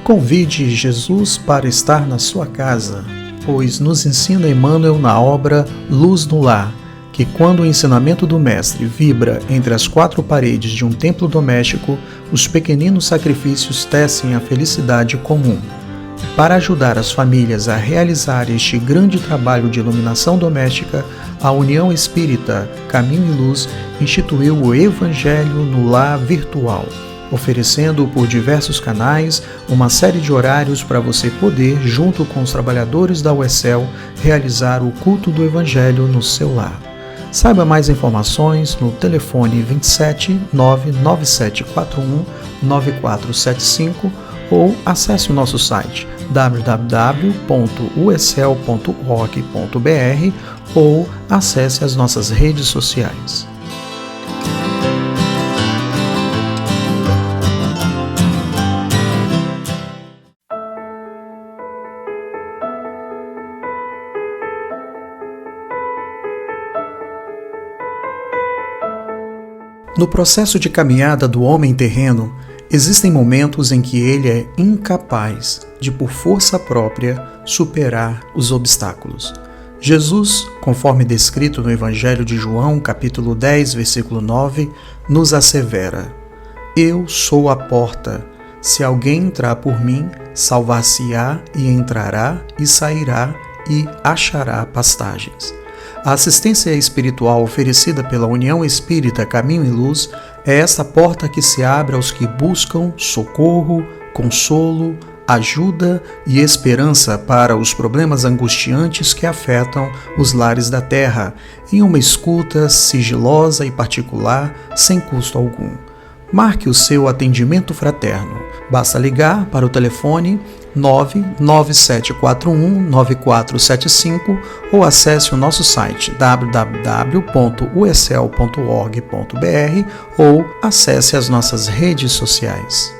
Convide Jesus para estar na sua casa, pois nos ensina Emmanuel na obra Luz no Lar, que quando o ensinamento do Mestre vibra entre as quatro paredes de um templo doméstico, os pequeninos sacrifícios tecem a felicidade comum. Para ajudar as famílias a realizar este grande trabalho de iluminação doméstica, a União Espírita Caminho e Luz instituiu o Evangelho no Lar virtual, oferecendo por diversos canais uma série de horários para você poder, junto com os trabalhadores da UECEL, realizar o culto do Evangelho no seu lar. Saiba mais informações no telefone 27 99741 9475 ou acesse o nosso site www.uecel.org.br ou acesse as nossas redes sociais. No processo de caminhada do homem terreno, existem momentos em que ele é incapaz de, por força própria, superar os obstáculos. Jesus, conforme descrito no Evangelho de João, capítulo 10, versículo 9, nos assevera: Eu sou a porta. Se alguém entrar por mim, salvar-se-á e entrará e sairá e achará pastagens. A assistência espiritual oferecida pela União Espírita Caminho e Luz é essa porta que se abre aos que buscam socorro, consolo, ajuda e esperança para os problemas angustiantes que afetam os lares da terra, em uma escuta sigilosa e particular, sem custo algum. Marque o seu atendimento fraterno. Basta ligar para o telefone 99741-9475 ou acesse o nosso site www.uecel.org.br ou acesse as nossas redes sociais.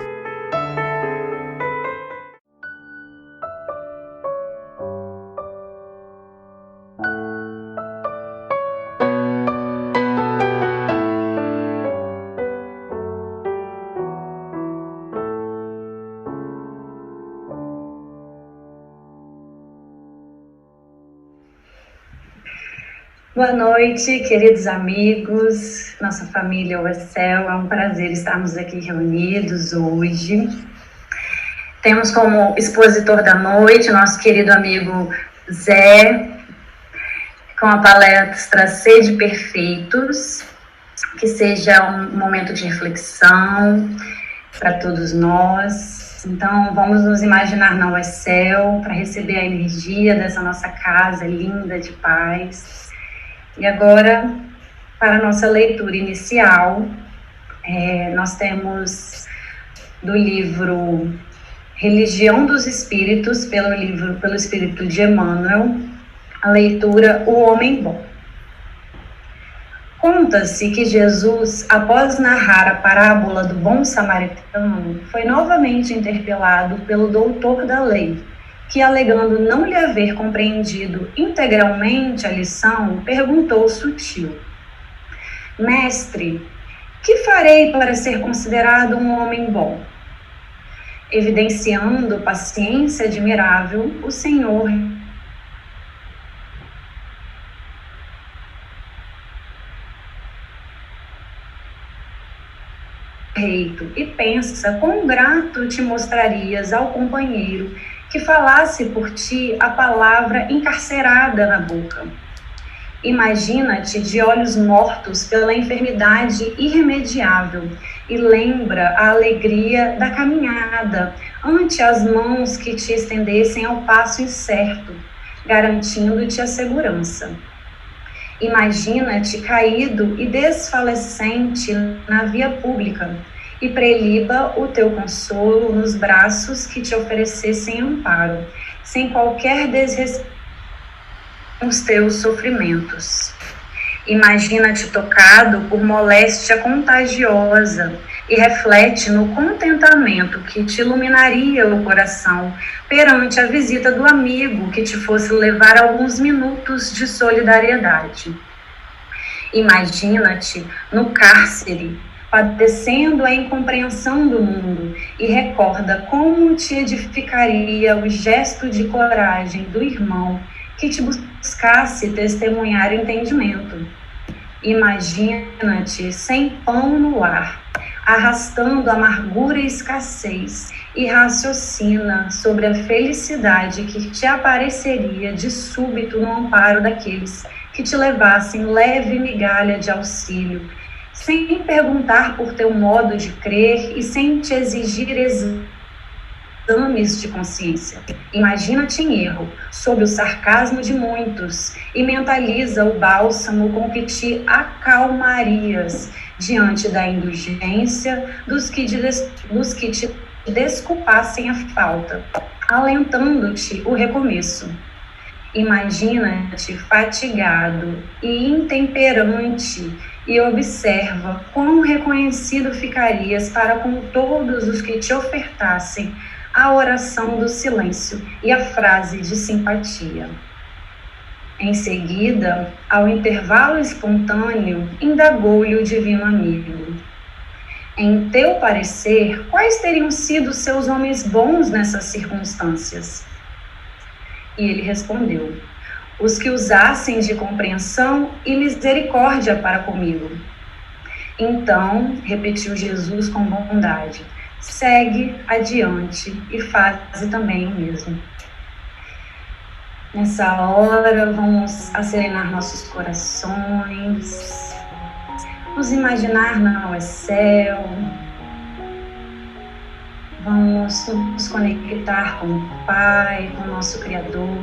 Boa noite, queridos amigos, nossa família UECEL, é um prazer estarmos aqui reunidos hoje. Temos como expositor da noite nosso querido amigo Zé, com a palestra Sede Perfeitos, que seja um momento de reflexão para todos nós. Então, vamos nos imaginar na UECEL para receber a energia dessa nossa casa linda de paz. E agora, para a nossa leitura inicial, nós temos do livro Religião dos Espíritos, pelo Espírito de Emmanuel, a leitura O Homem Bom. Conta-se que Jesus, após narrar a parábola do bom samaritano, foi novamente interpelado pelo doutor da lei, que, alegando não lhe haver compreendido integralmente a lição, perguntou sutil: Mestre, que farei para ser considerado um homem bom? Evidenciando paciência admirável, o Senhor e pensa quão grato te mostrarias ao companheiro que falasse por ti a palavra encarcerada na boca. Imagina-te de olhos mortos pela enfermidade irremediável e lembra a alegria da caminhada ante as mãos que te estendessem ao passo incerto, garantindo-te a segurança. Imagina-te caído e desfalecente na via pública, e preliba o teu consolo nos braços que te oferecessem amparo, sem qualquer desrespeito os teus sofrimentos. Imagina-te tocado por moléstia contagiosa e reflete no contentamento que te iluminaria o coração perante a visita do amigo que te fosse levar alguns minutos de solidariedade. Imagina-te no cárcere, padecendo a incompreensão do mundo, e recorda como te edificaria o gesto de coragem do irmão que te buscasse testemunhar entendimento. Imagina-te sem pão no lar, arrastando amargura e escassez, e raciocina sobre a felicidade que te apareceria de súbito no amparo daqueles que te levassem leve migalha de auxílio, sem perguntar por teu modo de crer e sem te exigir exames de consciência. Imagina-te em erro, sob o sarcasmo de muitos, e mentaliza o bálsamo com que te acalmarias diante da indulgência dos que te desculpassem a falta, alentando-te o recomeço. Imagina-te fatigado e intemperante e observa quão reconhecido ficarias para com todos os que te ofertassem a oração do silêncio e a frase de simpatia. Em seguida, ao intervalo espontâneo, indagou-lhe o divino amigo: em teu parecer, quais teriam sido seus homens bons nessas circunstâncias? E ele respondeu: os que usassem de compreensão e misericórdia para comigo. Então, repetiu Jesus com bondade: segue adiante e faze também o mesmo. Nessa hora, vamos acerenar nossos corações, nos imaginar na Uecel, vamos nos conectar com o Pai, com o nosso Criador.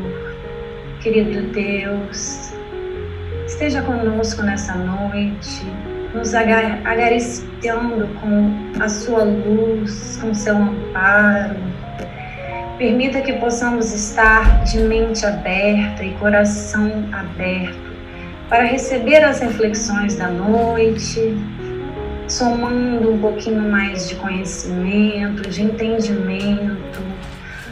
Querido Deus, esteja conosco nessa noite, nos acariciando com a sua luz, com o seu amparo. Permita que possamos estar de mente aberta e coração aberto para receber as reflexões da noite, somando um pouquinho mais de conhecimento, de entendimento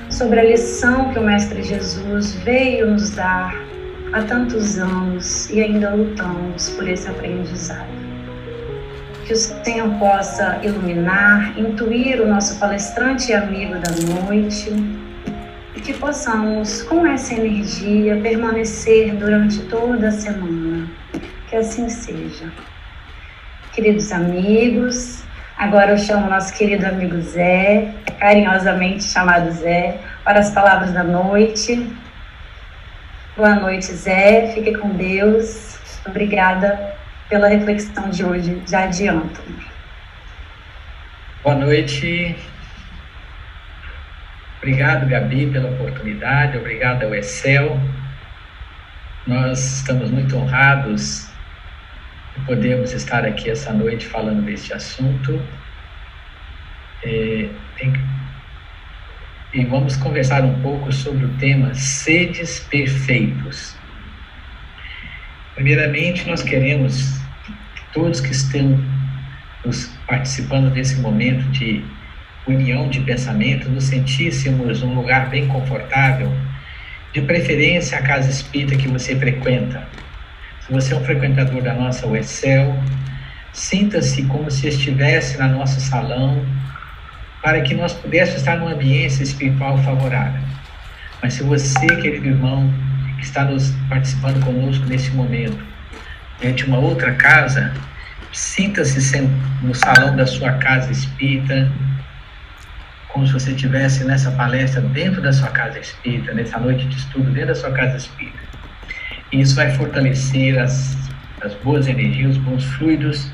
sobre a lição que o Mestre Jesus veio nos dar há tantos anos e ainda lutamos por esse aprendizado. Que o Senhor possa iluminar, intuir o nosso palestrante e amigo da noite, e que possamos, com essa energia, permanecer durante toda a semana. Que assim seja. Queridos amigos, agora eu chamo nosso querido amigo Zé, carinhosamente chamado Zé, para as palavras da noite. Boa noite, Zé. Fique com Deus. Obrigada pela reflexão de hoje. Já adianto. Boa noite. Obrigado, Gabi, pela oportunidade. Obrigado ao Excel. Nós estamos muito honrados de podermos estar aqui essa noite falando deste assunto. E vamos conversar um pouco sobre o tema Sedes Perfeitos. Primeiramente, nós queremos que todos que estão participando desse momento de união de pensamento, nos sentíssemos num lugar bem confortável, de preferência a casa espírita que você frequenta. Se você é um frequentador da nossa Uecel, sinta-se como se estivesse no nosso salão, para que nós pudéssemos estar numa ambiência espiritual favorável. Mas se você, querido irmão, que está participando conosco nesse momento, de uma outra casa, sinta-se no salão da sua casa espírita, como se você estivesse nessa palestra dentro da sua casa espírita, nessa noite de estudo dentro da sua casa espírita. E isso vai fortalecer as boas energias, os bons fluidos,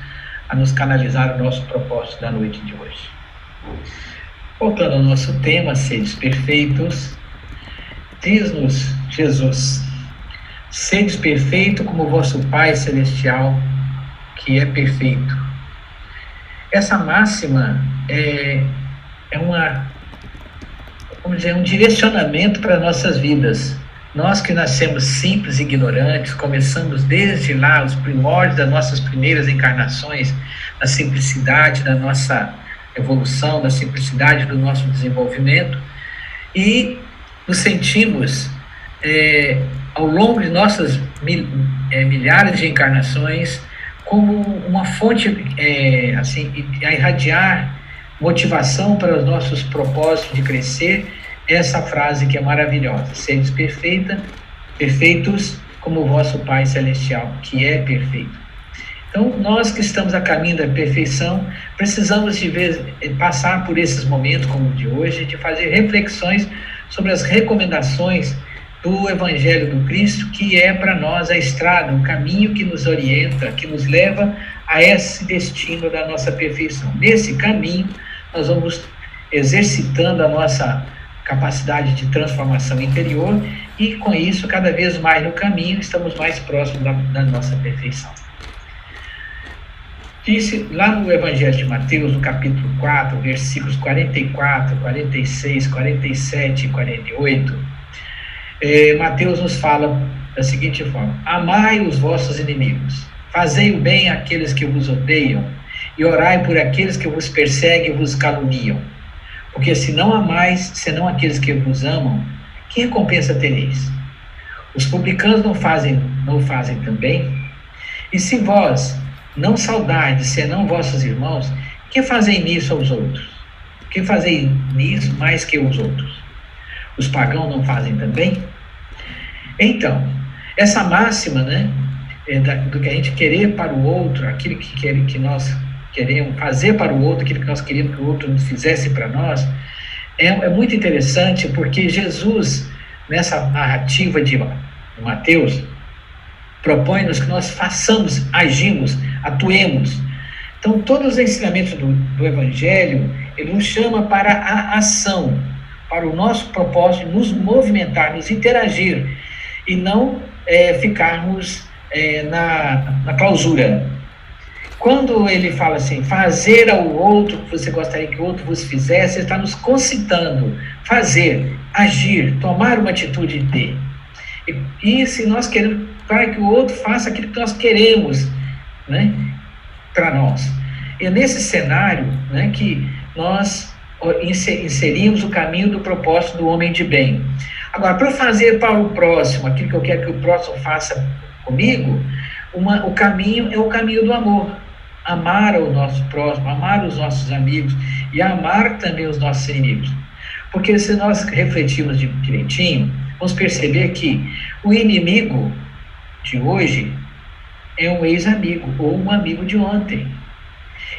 a nos canalizar o nosso propósito da noite de hoje. Voltando ao nosso tema, sedes perfeitos, diz-nos Jesus: sedes perfeito como o vosso Pai Celestial, que é perfeito. Essa máxima é um direcionamento para nossas vidas. Nós que nascemos simples e ignorantes, começamos desde lá, os primórdios das nossas primeiras encarnações, na simplicidade da nossa evolução, da simplicidade do nosso desenvolvimento, e nos sentimos, ao longo de nossas milhares de encarnações, como uma fonte assim, a irradiar motivação para os nossos propósitos de crescer, essa frase que é maravilhosa: sedes perfeitos como o vosso Pai Celestial, que é perfeito. Então, nós que estamos a caminho da perfeição, precisamos de vez passar por esses momentos como o de hoje, de fazer reflexões sobre as recomendações do Evangelho do Cristo, que é para nós a estrada, o caminho que nos orienta, que nos leva a esse destino da nossa perfeição. Nesse caminho, nós vamos exercitando a nossa capacidade de transformação interior e, com isso, cada vez mais no caminho, estamos mais próximos da nossa perfeição. Disse lá no Evangelho de Mateus, no capítulo 4, versículos 44, 46, 47 e 48, Mateus nos fala da seguinte forma: amai os vossos inimigos, fazei o bem àqueles que vos odeiam, e orai por aqueles que vos perseguem e vos caluniam. Porque se não amais, senão aqueles que vos amam, que recompensa tereis? Os publicanos não o fazem também? E se vós não saudardes, senão vossos irmãos, que fazei nisso aos outros? Que fazei nisso mais que os outros? Os pagãos não fazem também? Então, essa máxima, né, do que a gente querer para o outro, aquilo que nós queremos fazer para o outro, aquilo que nós queríamos que o outro nos fizesse para nós, é muito interessante, porque Jesus, nessa narrativa de Mateus, propõe-nos que nós façamos, agimos, atuemos. Então, todos os ensinamentos do Evangelho, ele nos chama para a ação, para o nosso propósito, nos movimentar, nos interagir, e não ficarmos na clausura. Quando ele fala assim, fazer ao outro o que você gostaria que o outro vos fizesse, ele está nos concitando, fazer, agir, tomar uma atitude de. E se nós queremos, para que o outro faça aquilo que nós queremos, né, para nós. E é nesse cenário, né, que nós inserimos o caminho do propósito do homem de bem. Agora, para fazer para o próximo aquilo que eu quero que o próximo faça comigo, o caminho é o caminho do amor. Amar o nosso próximo, amar os nossos amigos e amar também os nossos inimigos. Porque se nós refletirmos direitinho, vamos perceber que o inimigo de hoje é um ex-amigo ou um amigo de ontem.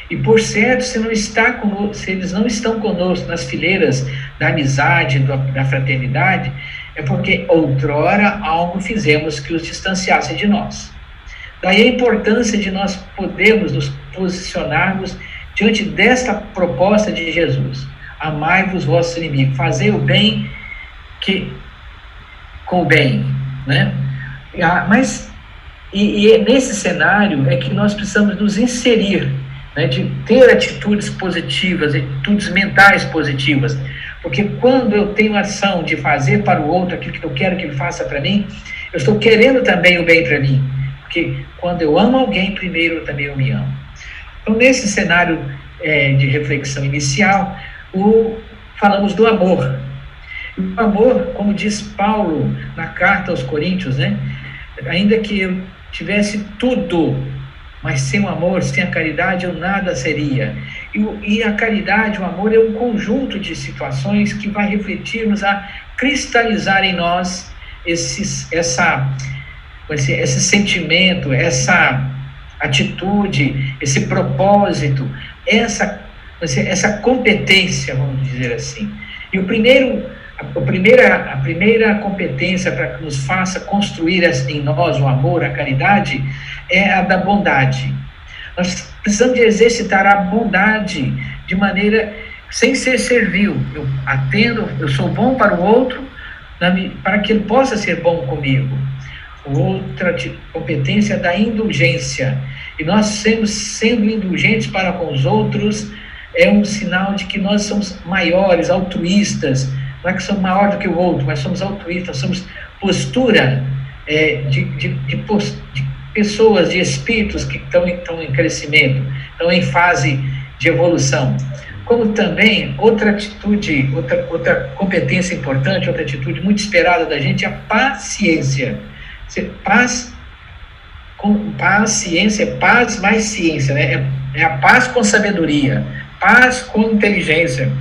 E por certo, se eles não estão conosco nas fileiras da amizade, da fraternidade, é porque outrora algo fizemos que os distanciasse de nós. Daí a importância de nós podermos nos posicionarmos diante desta proposta de Jesus: amai-vos vossos inimigos, fazei o bem com o bem, né? Mas nesse cenário é que nós precisamos nos inserir, né, de ter atitudes positivas, atitudes mentais positivas, porque quando eu tenho ação de fazer para o outro aquilo que eu quero que ele faça para mim, eu estou querendo também o bem para mim, porque quando eu amo alguém, primeiro também eu me amo. Então, nesse cenário de reflexão inicial, falamos do amor. O amor, como diz Paulo na carta aos Coríntios, né, ainda que eu tivesse tudo, mas sem o amor, sem a caridade, eu nada seria. E a caridade, o amor, é um conjunto de situações que vai refletir-nos a cristalizar em nós esse sentimento, essa atitude, esse propósito, essa competência, vamos dizer assim. E a primeira competência para que nos faça construir em nós o amor, a caridade, é a da bondade. Nós precisamos de exercitar a bondade de maneira, sem ser servil. Eu sou bom para o outro, para que ele possa ser bom comigo. Outra competência é da indulgência. E nós sendo indulgentes para com os outros, é um sinal de que nós somos maiores, altruístas. Não é que somos maior do que o outro, mas somos altruístas, somos postura de pessoas, de espíritos que estão em crescimento, estão em fase de evolução. Como também, outra atitude, outra competência importante, outra atitude muito esperada da gente é a paciência. Paz Paz, ciência, paz mais ciência, né? É a paz com sabedoria, paz com inteligência,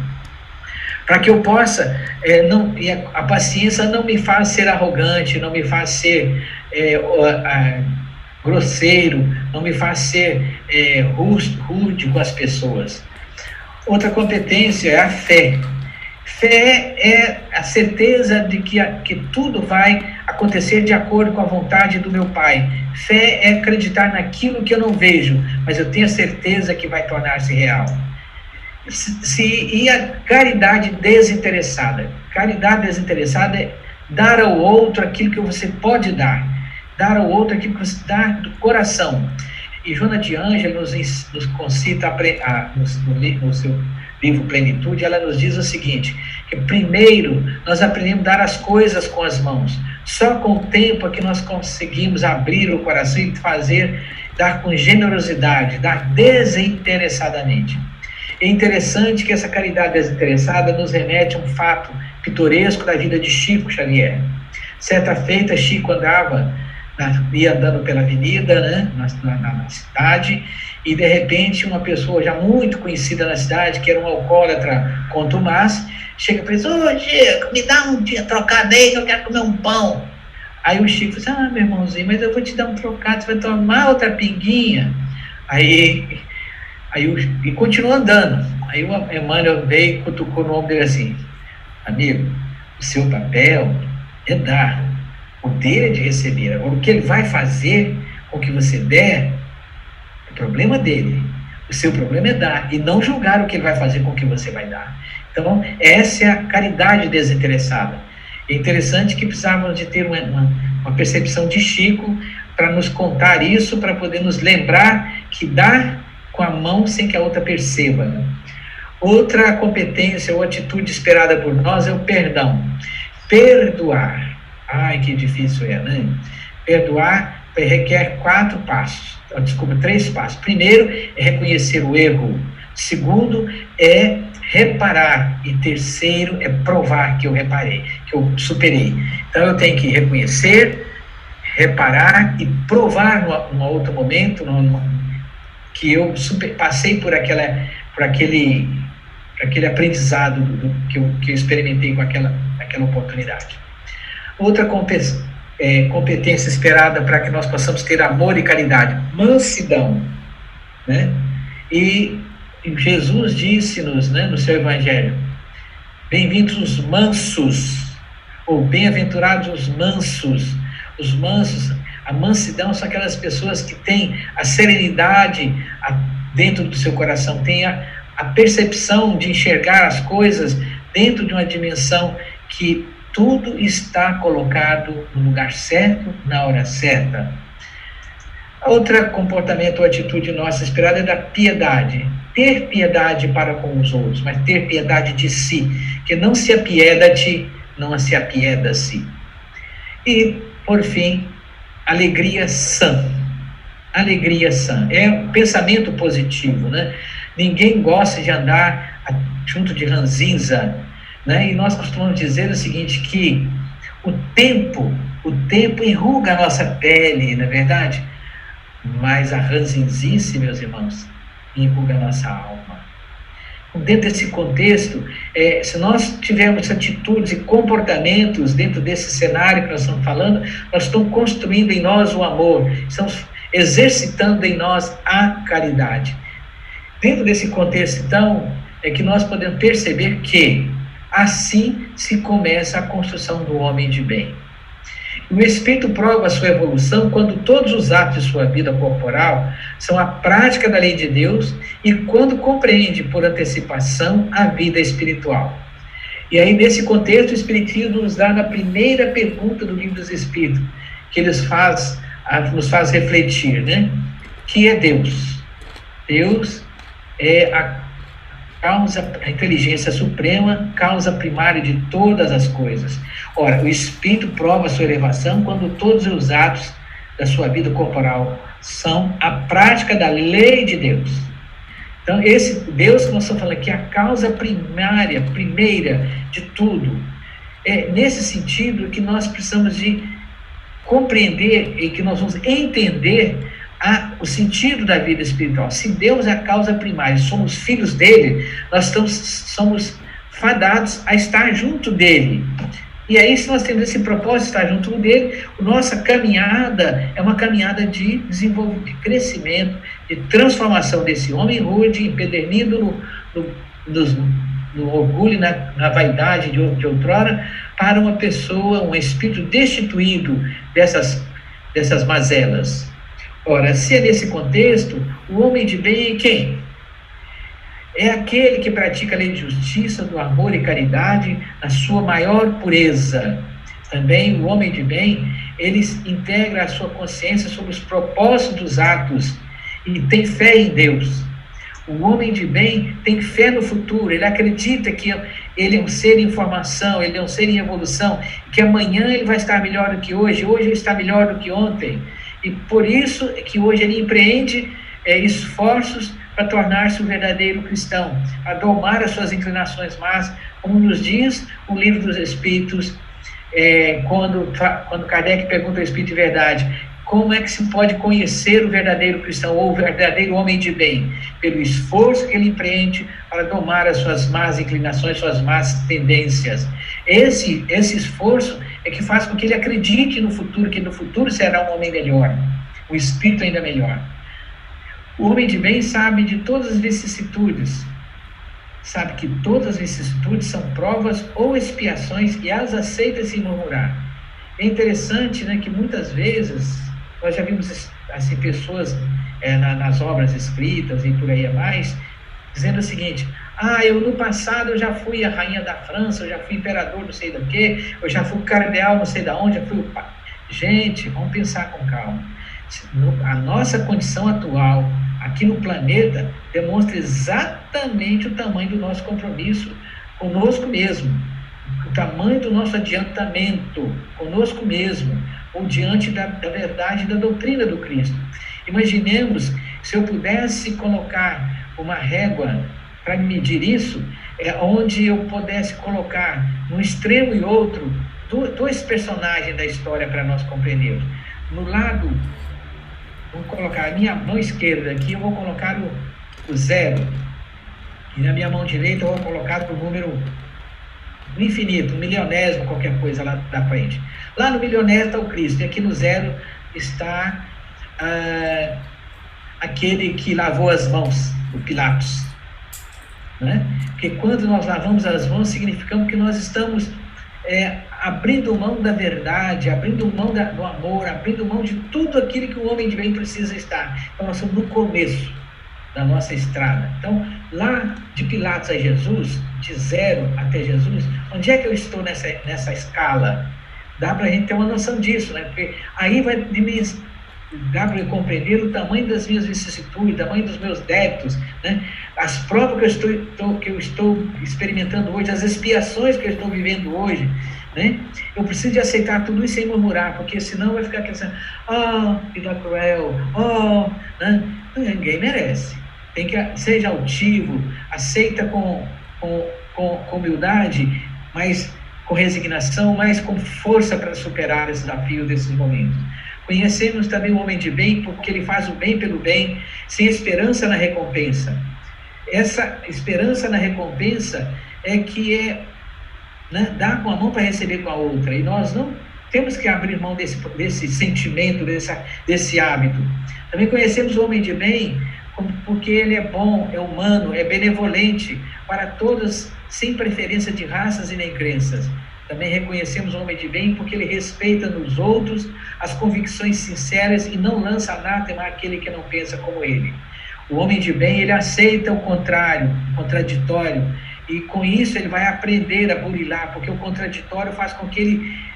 para que eu possa, a paciência não me faz ser arrogante, não me faz ser grosseiro, não me faz ser rude com as pessoas. Outra competência é a fé. Fé é a certeza de que tudo vai acontecer de acordo com a vontade do meu Pai. Fé é acreditar naquilo que eu não vejo, mas eu tenho a certeza que vai tornar-se real. E a caridade desinteressada? Caridade desinteressada é dar ao outro aquilo que você pode dar. Dar ao outro aquilo que você dá do coração. E Joana de Ângeles nos concita no seu livro Plenitude, ela nos diz o seguinte, que primeiro nós aprendemos a dar as coisas com as mãos. Só com o tempo é que nós conseguimos abrir o coração e dar com generosidade, dar desinteressadamente. É interessante que essa caridade desinteressada nos remete a um fato pitoresco da vida de Chico Xavier. Certa feita, Chico ia andando pela avenida, né, na cidade, e de repente uma pessoa já muito conhecida na cidade, que era um alcoólatra contumaz, chega e diz: ô Chico, me dá um dia trocado aí que eu quero comer um pão. Aí o Chico diz: ah, meu irmãozinho, mas eu vou te dar um trocado, você vai tomar outra pinguinha. E continuou andando. Aí o Emmanuel veio e cutucou no ombro dele assim: amigo, o seu papel é dar, o dele é de receber. Agora, o que ele vai fazer com o que você der, é problema dele. O seu problema é dar, e não julgar o que ele vai fazer com o que você vai dar. Então, essa é a caridade desinteressada. É interessante que precisávamos de ter uma percepção de Chico para nos contar isso, para poder nos lembrar que dar com a mão sem que a outra perceba, né? Outra competência ou atitude esperada por nós é o perdão. Perdoar. Ai, que difícil né? Perdoar requer 3 passos. Primeiro é reconhecer o erro. Segundo é reparar. E terceiro é provar que eu reparei, que eu superei. Então eu tenho que reconhecer, reparar e provar num outro momento que eu passei por aquele aprendizado que eu experimentei com aquela oportunidade. Outra competência esperada para que nós possamos ter amor e caridade: mansidão, né? E Jesus disse-nos, né, no seu Evangelho: bem-vindos os mansos, ou bem-aventurados os mansos. Os mansos, a mansidão são aquelas pessoas que têm a serenidade dentro do seu coração, têm a percepção de enxergar as coisas dentro de uma dimensão que tudo está colocado no lugar certo, na hora certa. Outra comportamento ou atitude nossa esperada é da piedade. Ter piedade para com os outros, mas ter piedade de si, que não se apieda a ti, não se apieda a si. E, por fim, alegria sã. Alegria sã. É um pensamento positivo, né? Ninguém gosta de andar junto de ranzinza, né? E nós costumamos dizer o seguinte, que o tempo enruga a nossa pele, não é verdade? Mas a ranzinzice, meus irmãos, enruga a nossa alma. Dentro desse contexto, se nós tivermos atitudes e comportamentos dentro desse cenário que nós estamos falando, nós estamos construindo em nós o amor, estamos exercitando em nós a caridade. Dentro desse contexto, então, é que nós podemos perceber que assim se começa a construção do homem de bem. O Espírito prova a sua evolução quando todos os atos de sua vida corporal são a prática da lei de Deus e quando compreende por antecipação a vida espiritual. E aí, nesse contexto, o Espiritismo nos dá na primeira pergunta do Livro dos Espíritos, que nos faz refletir, né? Que é Deus? Deus é a inteligência suprema, causa primária de todas as coisas. Ora, o Espírito prova a sua elevação quando todos os atos da sua vida corporal são a prática da lei de Deus. Então, esse Deus que nós estamos falando aqui é a causa primeira de tudo. É nesse sentido que nós precisamos de compreender e que nós vamos entender o sentido da vida espiritual. Se Deus é a causa primária, somos filhos dele, nós somos fadados a estar junto dele. E aí, se nós temos esse propósito de estar junto dele, nossa caminhada é uma caminhada de desenvolvimento, de crescimento, de transformação desse homem rude, empedernido no orgulho, na vaidade de outrora, para uma pessoa, um espírito destituído dessas mazelas. Ora, se é nesse contexto, o homem de bem é quem? É aquele que pratica a lei de justiça, do amor e caridade, na sua maior pureza. Também o homem de bem, ele integra a sua consciência sobre os propósitos dos atos e tem fé em Deus. O homem de bem tem fé no futuro, ele acredita que ele é um ser em formação, ele é um ser em evolução, que amanhã ele vai estar melhor do que hoje ele está melhor do que ontem. E por isso é que hoje ele empreende esforços para tornar-se um verdadeiro cristão, a domar as suas inclinações más, como nos diz o Livro dos Espíritos, quando Kardec pergunta ao Espírito de Verdade, como é que se pode conhecer o verdadeiro cristão, ou o verdadeiro homem de bem? Pelo esforço que ele empreende para domar as suas más inclinações, suas más tendências. Esse esforço é que faz com que ele acredite no futuro, que no futuro será um homem melhor, um espírito ainda melhor. O homem de bem sabe de todas as vicissitudes, sabe que todas as vicissitudes são provas ou expiações e as aceita sem murmurar. É interessante, né, que muitas vezes nós já vimos assim, pessoas nas obras escritas e por aí a mais, dizendo o seguinte: eu no passado eu já fui a rainha da França, eu já fui imperador não sei do que, eu já fui cardeal não sei da onde, eu fui o pai. Gente, vamos pensar com calma. A nossa condição atual aqui no planeta demonstra exatamente o tamanho do nosso compromisso conosco mesmo, o tamanho do nosso adiantamento conosco mesmo, ou diante da verdade e da doutrina do Cristo. Imaginemos, se eu pudesse colocar uma régua para medir isso, onde eu pudesse colocar num extremo e outro dois personagens da história para nós compreendermos. No lado, vou colocar a minha mão esquerda aqui, eu vou colocar o 0, e na minha mão direita eu vou colocar o número no infinito, um milionésimo, qualquer coisa lá da frente. Lá no milionésimo está o Cristo, e aqui no 0 está aquele que lavou as mãos, o Pilatos. Né? Porque quando nós lavamos as mãos, significamos que nós estamos abrindo mão da verdade, abrindo mão do amor, abrindo mão de tudo aquilo que o homem de bem precisa estar. Então nós estamos no começo da nossa estrada. Então, lá de Pilatos a Jesus, de 0 até Jesus, onde é que eu estou nessa escala? Dá para a gente ter uma noção disso, né? Porque aí dá para eu compreender o tamanho das minhas vicissitudes, o tamanho dos meus débitos, né? As provas que eu estou experimentando hoje, as expiações que eu estou vivendo hoje, né? Eu preciso de aceitar tudo isso sem murmurar, porque senão vai ficar pensando, vida cruel, né? Ninguém merece. Seja altivo, aceita com humildade, mas com resignação, mas com força para superar esse desafio desses momentos. Conhecemos também o homem de bem, porque ele faz o bem pelo bem, sem esperança na recompensa. Essa esperança na recompensa né, dar com a mão para receber com a outra, e nós não temos que abrir mão desse sentimento, desse hábito. Também conhecemos o homem de bem porque ele é bom, é humano, é benevolente para todos, sem preferência de raças e nem crenças. Também reconhecemos o homem de bem porque ele respeita nos outros as convicções sinceras e não lança anátema àquele que não pensa como ele. O homem de bem, ele aceita o contrário, o contraditório, e com isso ele vai aprender a burilar, porque o contraditório faz com que ele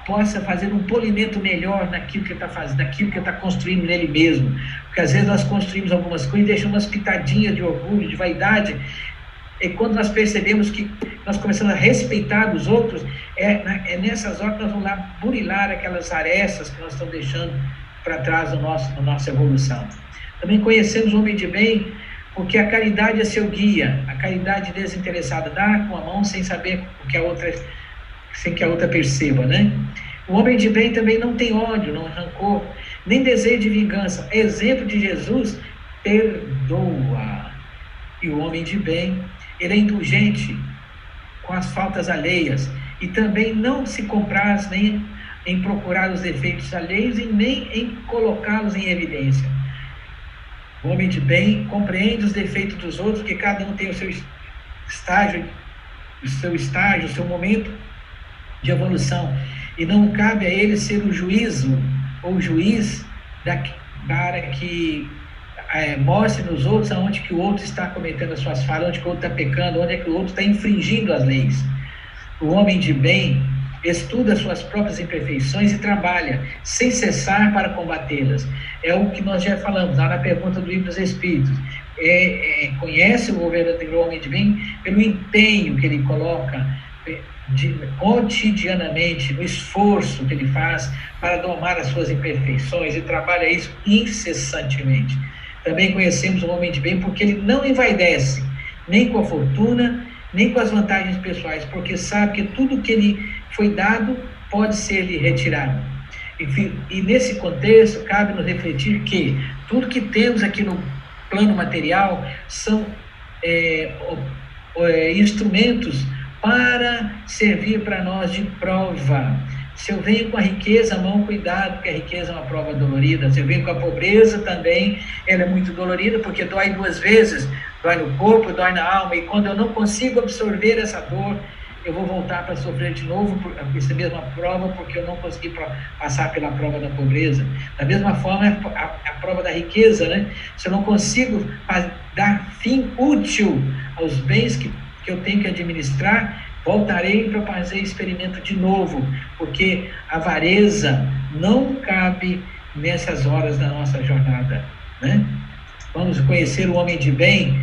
possa fazer um polimento melhor naquilo que ele está fazendo, naquilo que ele está construindo nele mesmo. Porque às vezes nós construímos algumas coisas e deixamos umas pitadinhas de orgulho, de vaidade, e quando nós percebemos que nós começamos a respeitar os outros, nessas horas que nós vamos lá burilar aquelas arestas que nós estamos deixando para trás na nossa evolução. Também conhecemos o homem de bem porque a caridade é seu guia, a caridade desinteressada, dá com a mão sem saber sem que a outra perceba, né? O homem de bem também não tem ódio, não rancor, nem desejo de vingança. Exemplo de Jesus, perdoa. E o homem de bem, ele é indulgente com as faltas alheias e também não se compraz nem em procurar os defeitos alheios e nem em colocá-los em evidência. O homem de bem compreende os defeitos dos outros, porque cada um tem o seu estágio, o seu momento de evolução, e não cabe a ele ser o juízo ou juiz para que mostre nos outros aonde que o outro está cometendo as suas falhas, onde que o outro está pecando, onde é que o outro está infringindo as leis. O homem de bem estuda suas próprias imperfeições e trabalha sem cessar para combatê-las. É o que nós já falamos lá na pergunta do Livro dos Espíritos. Conhece o verdadeiro homem de bem pelo empenho que ele coloca cotidianamente, no esforço que ele faz para domar as suas imperfeições, e trabalha isso incessantemente. Também conhecemos o homem de bem porque ele não envaidece nem com a fortuna, nem com as vantagens pessoais, porque sabe que tudo que ele foi dado pode ser-lhe retirado. E nesse contexto, cabe nos refletir que tudo que temos aqui no plano material são instrumentos para servir para nós de prova. Se eu venho com a riqueza, mão, cuidado, porque a riqueza é uma prova dolorida. Se eu venho com a pobreza também, ela é muito dolorida, porque dói duas vezes, dói no corpo, dói na alma, e quando eu não consigo absorver essa dor, eu vou voltar para sofrer de novo por essa mesma prova, porque eu não consegui passar pela prova da pobreza. Da mesma forma, a prova da riqueza, né? Se eu não consigo dar fim útil aos bens que eu tenho que administrar, voltarei para fazer experimento de novo, porque a avareza não cabe nessas horas da nossa jornada, né? Vamos conhecer o homem de bem.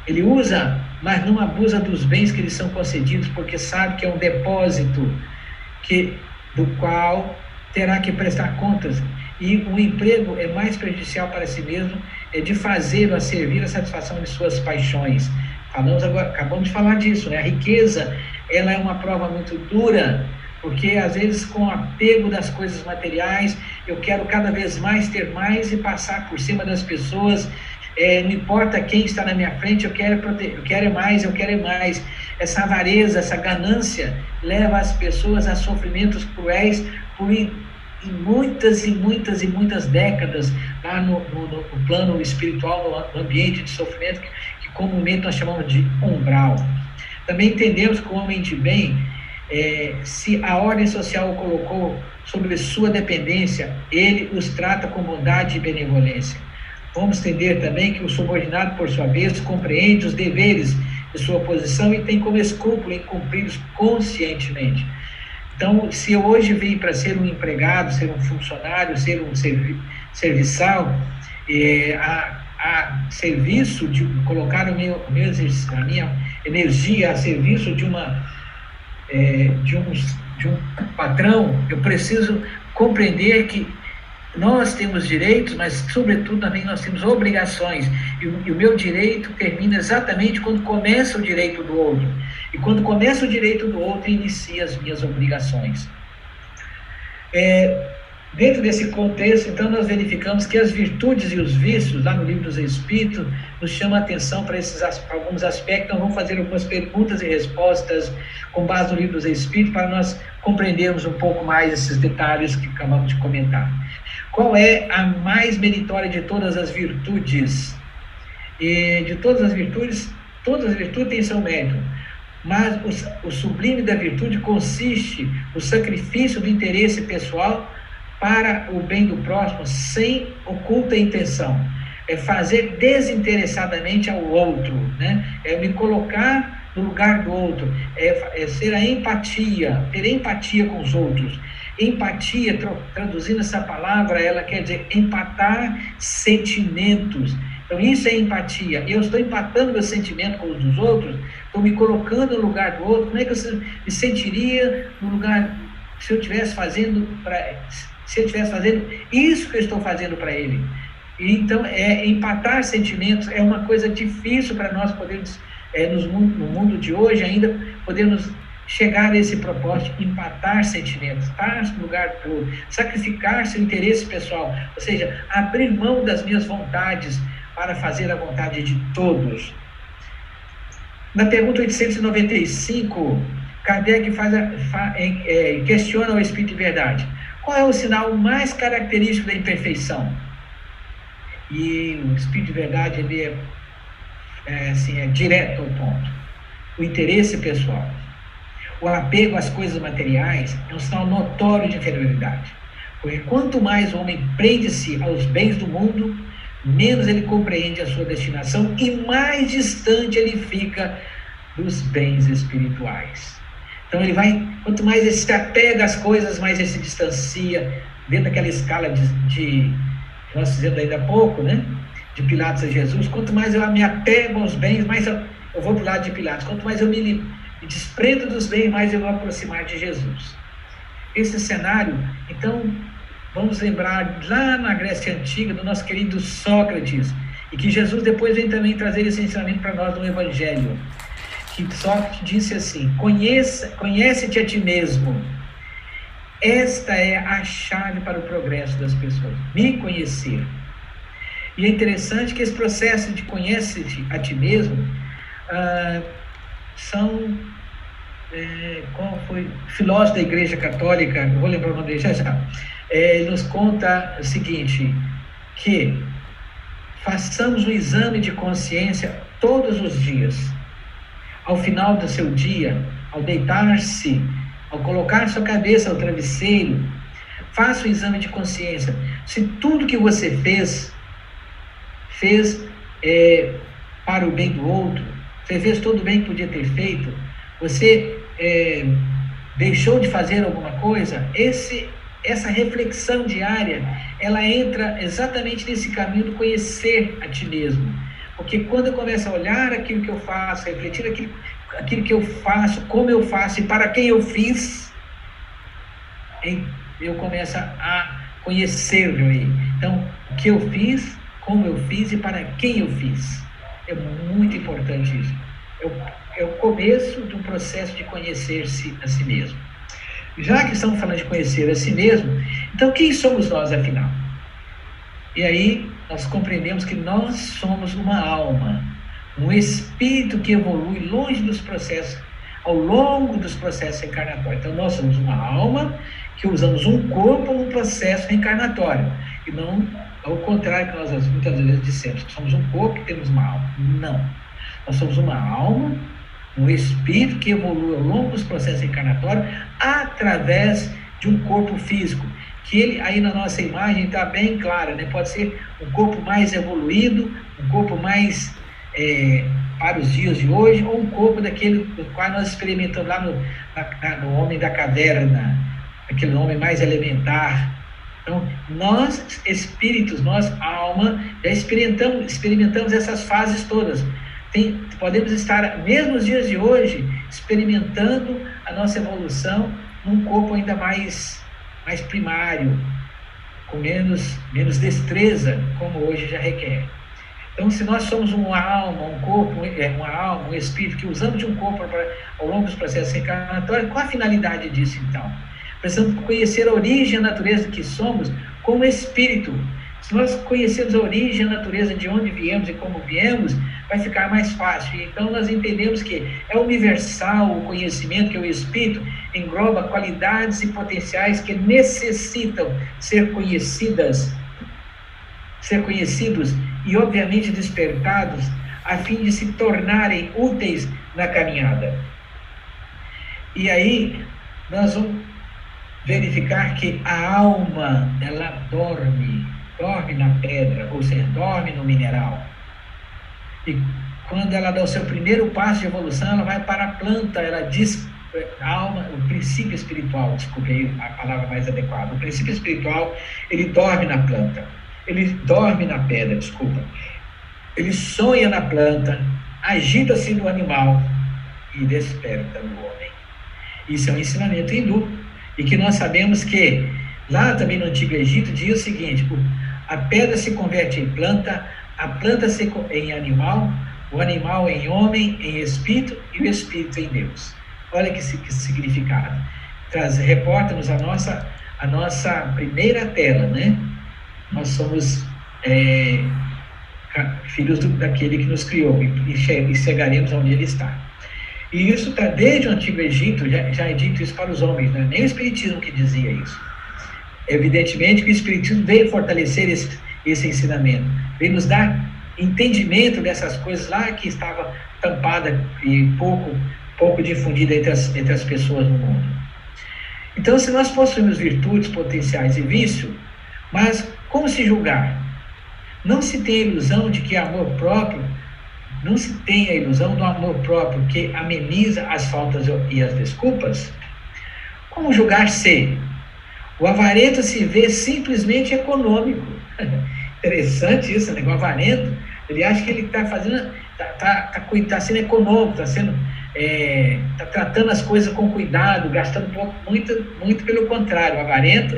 Ele usa, mas não abusa dos bens que lhe são concedidos, porque sabe que é um depósito do qual terá que prestar contas. E o emprego é mais prejudicial para si mesmo, de fazê-lo a servir a satisfação de suas paixões. Acabamos de falar disso, né? A riqueza, ela é uma prova muito dura, porque às vezes com o apego das coisas materiais, eu quero cada vez mais ter mais e passar por cima das pessoas. Não importa quem está na minha frente, eu quero mais. Essa avareza, essa ganância leva as pessoas a sofrimentos cruéis por muitas décadas lá no plano espiritual, no ambiente de sofrimento que comumente nós chamamos de umbral. Também entendemos que o homem de bem, se a ordem social o colocou sob sua dependência, ele os trata com bondade e benevolência. Vamos entender também que o subordinado, por sua vez, compreende os deveres de sua posição e tem como escrúpulo em cumpri-los conscientemente. Então, se eu hoje vim para ser um empregado, ser um funcionário, ser um serviçal, a serviço de colocar a minha energia a serviço de um patrão, eu preciso compreender que nós temos direitos, mas, sobretudo, também nós temos obrigações. E o meu direito termina exatamente quando começa o direito do outro. E quando começa o direito do outro, inicia as minhas obrigações. Dentro desse contexto, então, nós verificamos que as virtudes e os vícios, lá no Livro dos Espíritos, nos chamam a atenção para alguns aspectos. Nós vamos fazer algumas perguntas e respostas com base no Livro dos Espíritos, para nós compreendermos um pouco mais esses detalhes que acabamos de comentar. Qual é a mais meritória de todas as virtudes? De todas as virtudes têm seu mérito, mas o sublime da virtude consiste no sacrifício do interesse pessoal para o bem do próximo, sem oculta intenção. É fazer desinteressadamente ao outro, né? É me colocar no lugar do outro, é ser a empatia, ter empatia com os outros. Empatia, traduzindo essa palavra, ela quer dizer empatar sentimentos. Então isso é empatia. Eu estou empatando meu sentimento com os dos outros, estou me colocando no lugar do outro. Como é que eu me sentiria no lugar, se eu estivesse fazendo isso que eu estou fazendo para ele? Então, empatar sentimentos é uma coisa difícil para nós podermos, no mundo de hoje ainda, podermos chegar a esse propósito, empatar sentimentos, estar no lugar do outro, sacrificar seu interesse pessoal, ou seja, abrir mão das minhas vontades para fazer a vontade de todos. Na pergunta 895, Kardec questiona o Espírito de Verdade. Qual é o sinal mais característico da imperfeição? E o Espírito de Verdade, ele é direto ao ponto. O interesse pessoal. O apego às coisas materiais é um sinal notório de inferioridade. Porque quanto mais o homem prende-se aos bens do mundo, menos ele compreende a sua destinação e mais distante ele fica dos bens espirituais. Então ele vai, quanto mais ele se apega às coisas, mais ele se distancia, dentro daquela escala que nós fizemos ainda há pouco, né? De Pilatos a Jesus. Quanto mais eu me apego aos bens, mais eu vou para o lado de Pilatos. Quanto mais eu me desprendo dos bens, mais eu vou aproximar de Jesus. Esse cenário, então, vamos lembrar lá na Grécia Antiga, do nosso querido Sócrates, e que Jesus depois vem também trazer esse ensinamento para nós no Evangelho, que Sócrates disse assim: conhece-te a ti mesmo. Esta é a chave para o progresso das pessoas, me conhecer. E é interessante que esse processo de conhece-te a ti mesmo, qual foi? Filósofo da Igreja Católica, eu vou lembrar o nome dele já. Ele nos conta o seguinte, que façamos um exame de consciência todos os dias. Ao final do seu dia, ao deitar-se, ao colocar sua cabeça ao travesseiro, faça um exame de consciência. Se tudo que você fez para o bem do outro, você fez todo o bem que podia ter feito, você deixou de fazer alguma coisa, essa reflexão diária, ela entra exatamente nesse caminho do conhecer a ti mesmo. Porque quando eu começo a olhar aquilo que eu faço, refletir aquilo que eu faço, como eu faço e para quem eu fiz, eu começo a conhecer-me. Então, o que eu fiz, como eu fiz e para quem eu fiz. É muito importante isso. É o começo do processo de conhecer-se a si mesmo. Já que estamos falando de conhecer a si mesmo, então quem somos nós, afinal? E aí nós compreendemos que nós somos uma alma, um espírito que evolui longe dos processos, ao longo dos processos reencarnatórios. Então nós somos uma alma que usamos um corpo num processo reencarnatório, e não ao contrário que nós muitas vezes dissemos, que somos um corpo e temos uma alma. Não. Nós somos uma alma, um espírito que evolui ao longo dos processos reencarnatórios através de um corpo físico, que ele, aí na nossa imagem está bem clara, né? Pode ser um corpo mais evoluído, um corpo mais para os dias de hoje, ou um corpo daquele do qual nós experimentamos lá no homem da caverna, aquele homem mais elementar. Então, nós, espíritos, nós, alma, já experimentamos essas fases todas. Podemos estar, mesmo nos dias de hoje, experimentando a nossa evolução num corpo ainda mais primário, com menos destreza, como hoje já requer. Então, se nós somos uma alma, um corpo, uma alma, um espírito que usamos de um corpo ao longo dos processos reencarnatórios, qual a finalidade disso, então? Precisamos conhecer a origem e a natureza que somos como espírito. Se nós conhecermos a origem e a natureza de onde viemos e como viemos, vai ficar mais fácil. Então, nós entendemos que é universal o conhecimento, que o espírito engloba qualidades e potenciais que necessitam ser conhecidos e, obviamente, despertados, a fim de se tornarem úteis na caminhada. E aí, nós vamos verificar que a alma, ela dorme na pedra, ou seja, dorme no mineral. E quando ela dá o seu primeiro passo de evolução, ela vai para a planta, ela diz, a alma, o princípio espiritual, desculpe a palavra mais adequada, o princípio espiritual, ele dorme na planta, ele dorme na pedra, desculpa, ele sonha na planta, agita-se no animal e desperta no homem. Isso é um ensinamento hindu, e que nós sabemos que lá também no Antigo Egito diz o seguinte: a pedra se converte em planta, a planta em animal, o animal em homem, em espírito, e o espírito em Deus. Olha que significado. Reporta-nos a nossa primeira tela, né? Nós somos filhos daquele que nos criou e chegaremos onde ele está. E isso está desde o Antigo Egito, já é dito isso para os homens, né? Nem o Espiritismo que dizia isso. Evidentemente que o Espiritismo veio fortalecer esse ensinamento, veio nos dar entendimento dessas coisas lá que estava tampada e pouco difundida entre as pessoas no mundo. Então, se nós possuímos virtudes, potenciais e vício, mas como se julgar? Não se tem a ilusão de que amor próprio, não se tem a ilusão do amor próprio que ameniza as faltas e as desculpas? Como julgar se o avarento se vê simplesmente econômico? Interessante isso, né? O avarento, ele acha que ele está fazendo, tá sendo econômico, está tratando as coisas com cuidado, gastando pouco, muito pelo contrário. O avarento,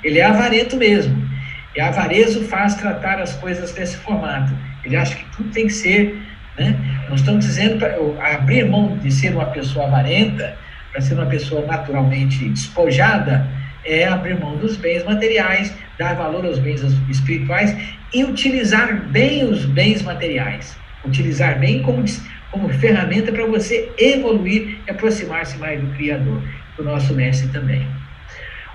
ele é avarento mesmo. E a avareza faz tratar as coisas desse formato. Ele acha que tudo tem que ser, né? Nós estamos dizendo para abrir mão de ser uma pessoa avarenta, para ser uma pessoa naturalmente despojada, é abrir mão dos bens materiais, dar valor aos bens espirituais e utilizar bem os bens materiais. Utilizar bem como ferramenta para você evoluir e aproximar-se mais do Criador, do nosso Mestre também.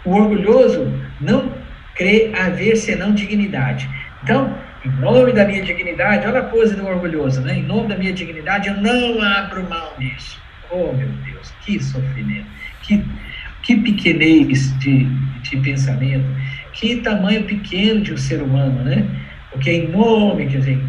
O orgulhoso não crê haver senão dignidade. Então, em nome da minha dignidade, olha a pose do orgulhoso, né? Em nome da minha dignidade, eu não abro mão disso. Oh, meu Deus, que sofrimento, que pequenez de pensamento, que tamanho pequeno de um ser humano, né? Porque em nome, quer dizer,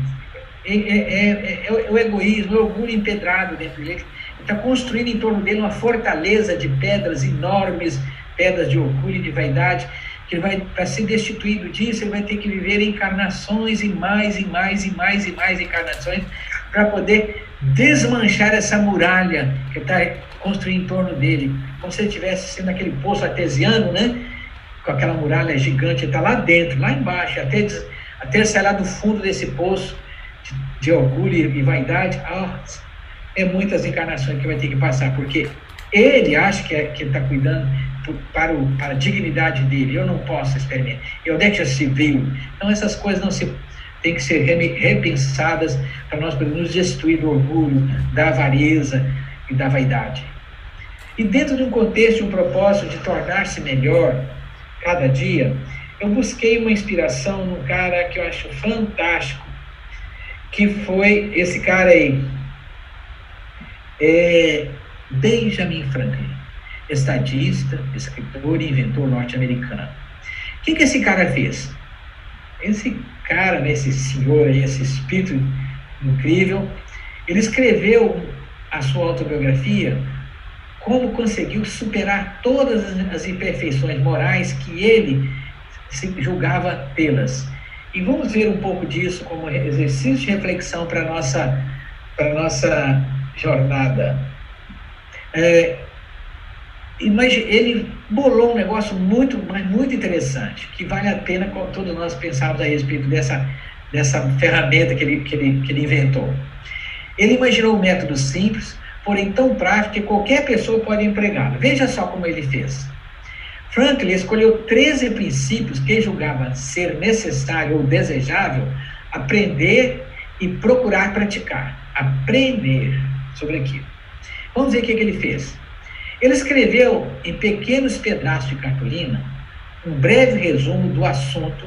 é o egoísmo, é o orgulho empedrado dentro dele. Ele está construindo em torno dele uma fortaleza de pedras enormes, pedras de orgulho e de vaidade, que ele vai, para ser destituído disso, ele vai ter que viver encarnações e mais encarnações para poder desmanchar essa muralha que está construindo em torno dele, como se ele estivesse sendo aquele poço artesiano, né? Com aquela muralha gigante, ele está lá dentro, lá embaixo, até sair lá do fundo desse poço de orgulho e vaidade. É muitas encarnações que vai ter que passar, porque ele acha que ele está cuidando para a dignidade dele. Eu não posso experimentar. Eu onde é que já se viu? Então essas coisas têm que ser repensadas para nós podermos nos destituir do orgulho, da avareza e da vaidade. E dentro de um contexto, de um propósito de tornar-se melhor cada dia, eu busquei uma inspiração num cara que eu acho fantástico, que foi esse cara aí, Benjamin Franklin, estadista, escritor e inventor norte-americano. O que esse cara fez? Esse cara, né, esse senhor aí, esse espírito incrível, ele escreveu a sua autobiografia como conseguiu superar todas as imperfeições morais que ele se julgava tê-las. E vamos ver um pouco disso como exercício de reflexão para a nossa jornada. Ele bolou um negócio muito interessante, que vale a pena todos nós pensarmos a respeito dessa ferramenta que ele inventou. Ele imaginou um método simples, porém tão prático que qualquer pessoa pode empregá-lo. Veja só como ele fez. Franklin escolheu 13 princípios que julgava ser necessário ou desejável aprender e procurar praticar. Aprender sobre aquilo. Vamos ver o que ele fez. Ele escreveu em pequenos pedaços de cartolina um breve resumo do assunto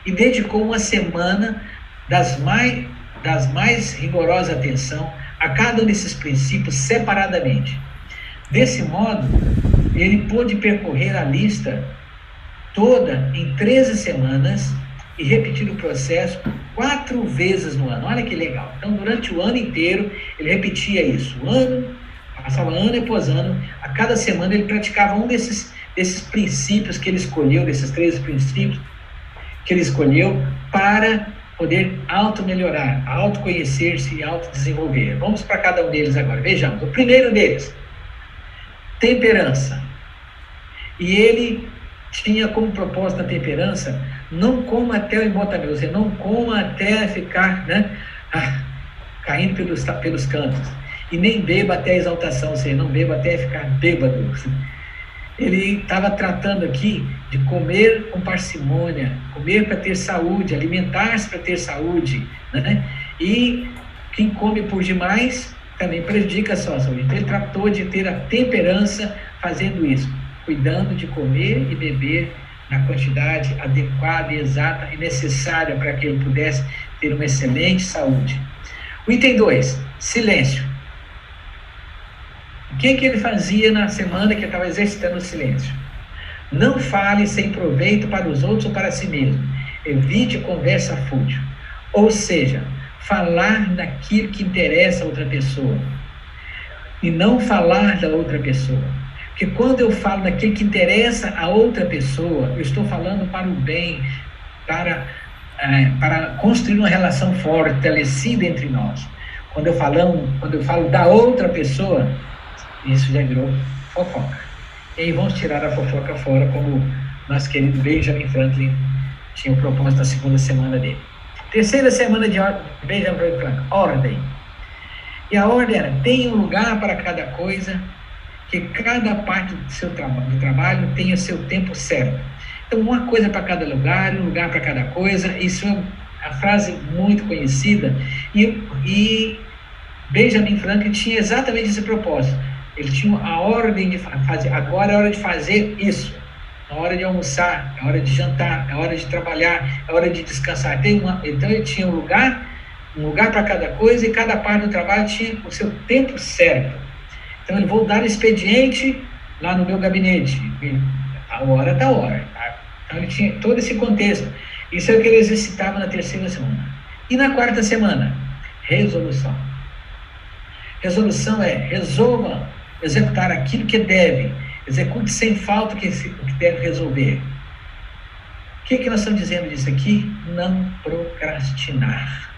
e dedicou uma semana das mais rigorosa atenção a cada um desses princípios separadamente. Desse modo, ele pôde percorrer a lista toda em 13 semanas e repetir o processo 4 vezes no ano. Olha que legal. Então, durante o ano inteiro, ele repetia isso. Passava ano após ano, a cada semana ele praticava um desses princípios que ele escolheu, desses 13 princípios que ele escolheu para poder auto-melhorar, autoconhecer-se e autodesenvolver. Vamos para cada um deles agora. Vejamos. O primeiro deles, temperança. E ele tinha como propósito a temperança, não coma até o embotamento, você não coma até ficar, né, caindo pelos cantos. e nem beba até a exaltação, ou seja, não beba até ficar bêbado. Ele estava tratando aqui de comer com parcimônia, comer para ter saúde, alimentar-se para ter saúde, né? E quem come por demais também prejudica a sua saúde. Então ele tratou de ter a temperança fazendo isso, cuidando de comer e beber na quantidade adequada e exata e necessária para que ele pudesse ter uma excelente saúde. O item 2, silêncio. O que ele fazia na semana que estava exercitando o silêncio? Não fale sem proveito para os outros ou para si mesmo. Evite conversa fútil. Ou seja, falar daquilo que interessa a outra pessoa e não falar da outra pessoa. Porque quando eu falo daquilo que interessa a outra pessoa, eu estou falando para o bem, para construir uma relação fortalecida entre nós. Quando eu falo da outra pessoa, isso já virou fofoca. E aí vamos tirar a fofoca fora, como nosso querido Benjamin Franklin tinha o propósito na segunda semana dele. Terceira semana de Benjamin Franklin, ordem. E a ordem era, tenha um lugar para cada coisa, que cada parte do seu trabalho tenha seu tempo certo. Então, uma coisa para cada lugar, um lugar para cada coisa, isso é uma frase muito conhecida, e Benjamin Franklin tinha exatamente esse propósito. Ele tinha a ordem de fazer, agora é hora de fazer isso, é hora de almoçar, é hora de jantar, é hora de trabalhar, é hora de descansar. Então ele tinha um lugar para cada coisa, e cada parte do trabalho tinha o seu tempo certo. Então ele vou dar expediente lá no meu gabinete, a hora da hora. Tá? Então ele tinha todo esse contexto. Isso é o que ele exercitava na terceira semana. E na quarta semana, resolução. Resolução é, resolva executar aquilo que deve, execute sem falta o que deve resolver. O que nós estamos dizendo disso aqui? Não procrastinar.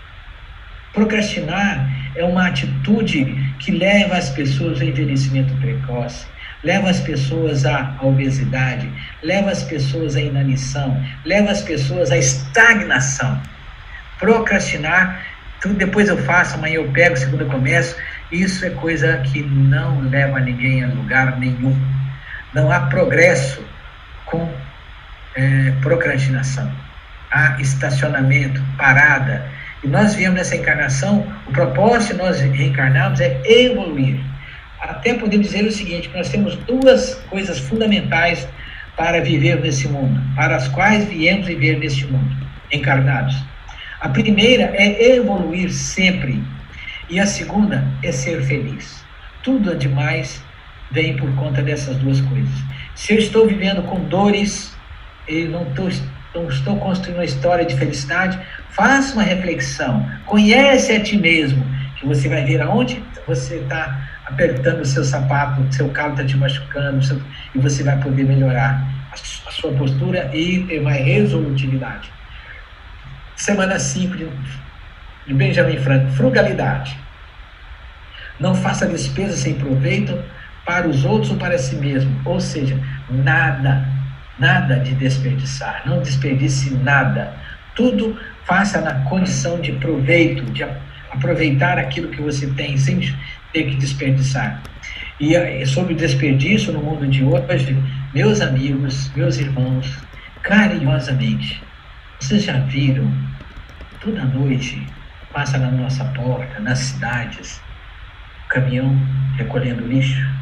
Procrastinar é uma atitude que leva as pessoas ao envelhecimento precoce, leva as pessoas à obesidade, leva as pessoas à inanição, leva as pessoas à estagnação. Procrastinar, tudo depois eu faço, amanhã eu pego, segunda eu começo, isso é coisa que não leva ninguém a lugar nenhum. Não há progresso com procrastinação. Há estacionamento, parada. E nós viemos nessa encarnação, o propósito de nós reencarnarmos é evoluir. Até podemos dizer o seguinte, que nós temos duas coisas fundamentais para viver nesse mundo, para as quais viemos viver neste mundo, encarnados. A primeira é evoluir sempre, e a segunda é ser feliz. Tudo demais vem por conta dessas duas coisas. Se eu estou vivendo com dores, eu não estou construindo uma história de felicidade, faça uma reflexão, conhece a ti mesmo, que você vai ver aonde você está apertando o seu sapato, o seu calo está te machucando, e você vai poder melhorar a sua postura e ter mais resolutividade. Semana 5 de Benjamin Franklin, frugalidade. Não faça despesa sem proveito para os outros ou para si mesmo, ou seja, nada de desperdiçar, não desperdice nada, tudo faça na condição de proveito, de aproveitar aquilo que você tem, sem ter que desperdiçar. E sobre o desperdício no mundo de hoje, meus amigos, meus irmãos, carinhosamente, vocês já viram, toda noite, passa na nossa porta, nas cidades, o caminhão recolhendo lixo?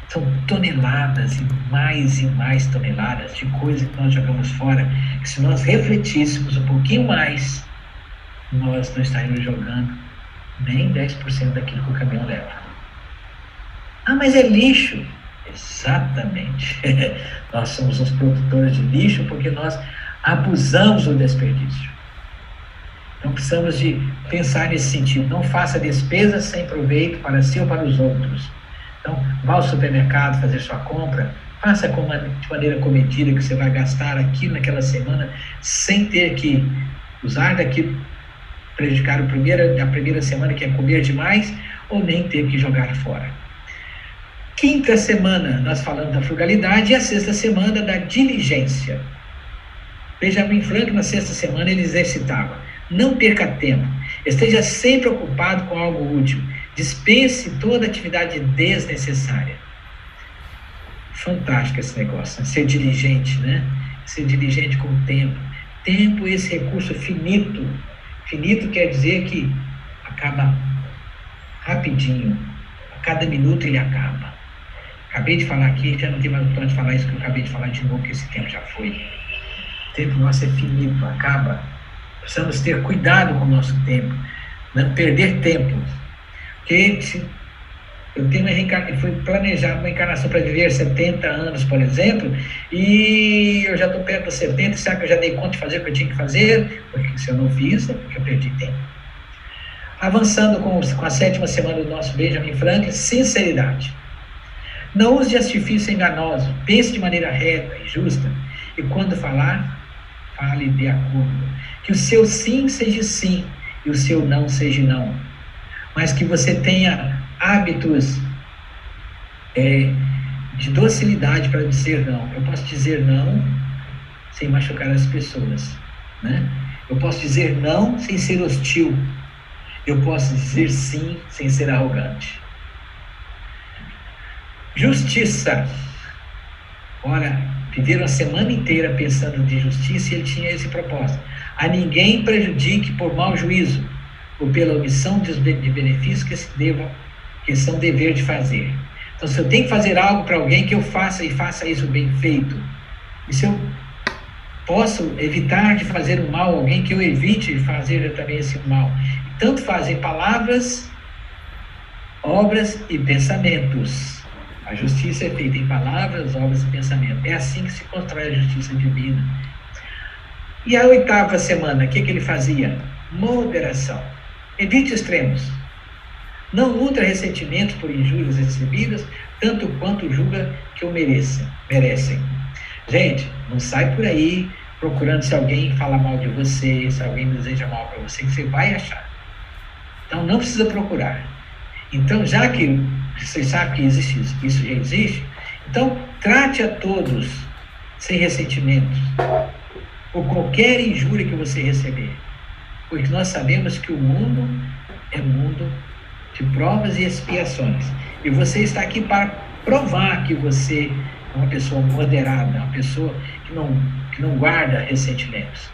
São toneladas e mais toneladas de coisa que nós jogamos fora, que se nós refletíssemos um pouquinho mais, nós não estaríamos jogando nem 10% daquilo que o caminhão leva. Ah, mas é lixo. Exatamente. Nós somos os produtores de lixo porque nós abusamos do desperdício. Então precisamos de pensar nesse sentido. Não faça despesas sem proveito para si ou para os outros. Então, vá ao supermercado fazer sua compra, faça de maneira comedida, que você vai gastar aquilo naquela semana, sem ter que usar daquilo, prejudicar a primeira semana, que é comer demais, ou nem ter que jogar fora. Quinta semana, nós falamos da frugalidade, e a sexta semana da diligência. Benjamin Franklin, na sexta semana, ele exercitava: não perca tempo, esteja sempre ocupado com algo útil, Dispense toda atividade desnecessária. Fantástico esse negócio, né? Ser diligente, né? Ser diligente com o tempo. Tempo é esse recurso finito. Finito quer dizer que acaba rapidinho. A cada minuto ele acaba. Acabei de falar aqui, já não tem mais vontade de falar isso que eu acabei de falar de novo, que esse tempo já foi. O tempo nosso é finito, acaba. Precisamos ter cuidado com o nosso tempo, não perder tempo. Porque eu tenho fui planejado uma encarnação para viver 70 anos, por exemplo, e eu já estou perto dos 70, será que eu já dei conta de fazer o que eu tinha que fazer? Porque se eu não fiz, é porque eu perdi tempo. Avançando com a 7ª semana do nosso Benjamin Franklin, sinceridade. Não use de artifício enganoso, pense de maneira reta e justa, e quando falar, fale de acordo. Que o seu sim seja sim, e o seu não seja não. Mas que você tenha hábitos de docilidade para dizer não. Eu posso dizer não sem machucar as pessoas, né? Eu posso dizer não sem ser hostil. Eu posso dizer sim sem ser arrogante. Justiça. Ora, viveram a semana inteira pensando de justiça e ele tinha esse propósito. A ninguém prejudique por mau juízo ou pela omissão de benefícios que são dever de fazer. Então, se eu tenho que fazer algo para alguém, que eu faça e faça isso bem feito. E se eu posso evitar de fazer o mal a alguém, que eu evite de fazer também esse mal. E tanto fazer palavras, obras e pensamentos. A justiça é feita em palavras, obras e pensamentos. É assim que se constrói a justiça divina. E a 8ª semana, o que ele fazia? Moderação. Evite extremos. Não nutra ressentimentos por injúrias recebidas, tanto quanto julga que o merecem. Gente, não sai por aí procurando se alguém fala mal de você, se alguém deseja mal para você, que você vai achar. Então, não precisa procurar. Então, já que você sabe que existe isso já existe, então, trate a todos sem ressentimentos, por qualquer injúria que você receber. Porque nós sabemos que o mundo é mundo de provas e expiações. E você está aqui para provar que você é uma pessoa moderada, uma pessoa que não guarda ressentimentos.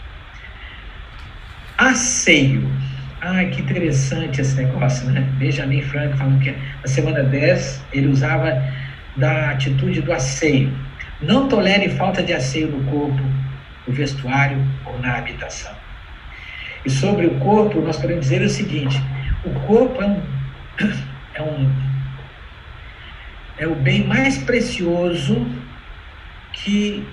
Asseio. Ai, que interessante esse negócio, né? Benjamin Franklin falando que na semana 10 ele usava da atitude do asseio. Não tolere falta de asseio no corpo, no vestuário ou na habitação. E sobre o corpo, nós podemos dizer o seguinte: o corpo é o bem mais precioso que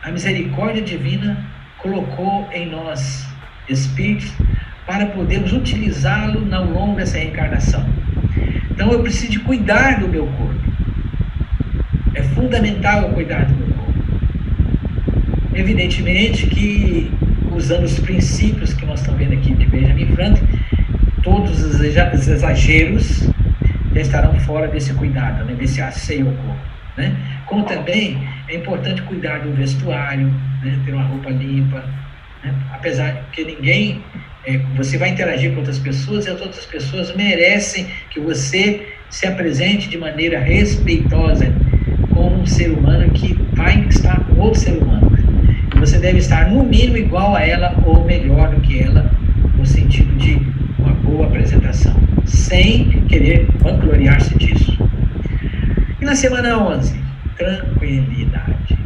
a misericórdia divina colocou em nós, espíritos, para podermos utilizá-lo ao longo dessa reencarnação. Então eu preciso de cuidar do meu corpo. É fundamental eu cuidar do meu corpo. Evidentemente que, usando os princípios que nós estamos vendo aqui de Benjamin Franklin, todos os exageros já estarão fora desse cuidado, né, desse asseio ao corpo, né? Como também é importante cuidar do vestuário, né, ter uma roupa limpa, né? Apesar que ninguém, você vai interagir com outras pessoas e as outras pessoas merecem que você se apresente de maneira respeitosa com um ser humano que vai estar com outro ser humano. E você deve estar no mínimo igual a ela ou melhor do que ela, no sentido de uma boa apresentação, sem querer vangloriar-se disso. E na semana 11, tranquilidade.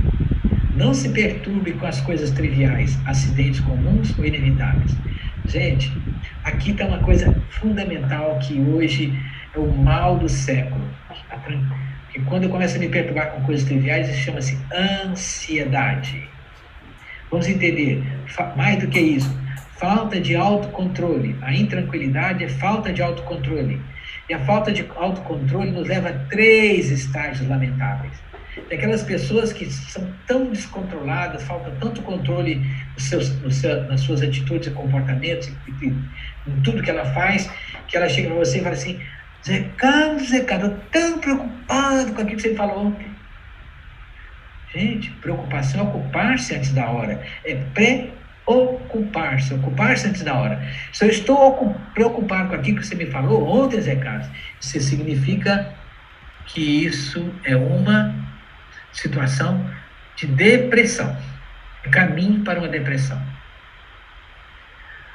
Não se perturbe com as coisas triviais, acidentes comuns ou inevitáveis. Gente, aqui está uma coisa fundamental que hoje é o mal do século. Porque quando eu começo a me perturbar com coisas triviais, isso chama-se ansiedade. Vamos entender, mais do que isso, falta de autocontrole. A intranquilidade é falta de autocontrole. E a falta de autocontrole nos leva a 3 estágios lamentáveis. Daquelas pessoas que são tão descontroladas, falta tanto controle nas suas atitudes e comportamentos, em tudo que ela faz, que ela chega para você e fala assim: Zé Carlos, eu estou tão preocupado com aquilo que você falou ontem. Gente, preocupação é ocupar-se antes da hora. É ocupar-se antes da hora. Se eu estou preocupado com aquilo que você me falou ontem, Zé Carlos, isso significa que isso é uma situação de depressão, caminho para uma depressão.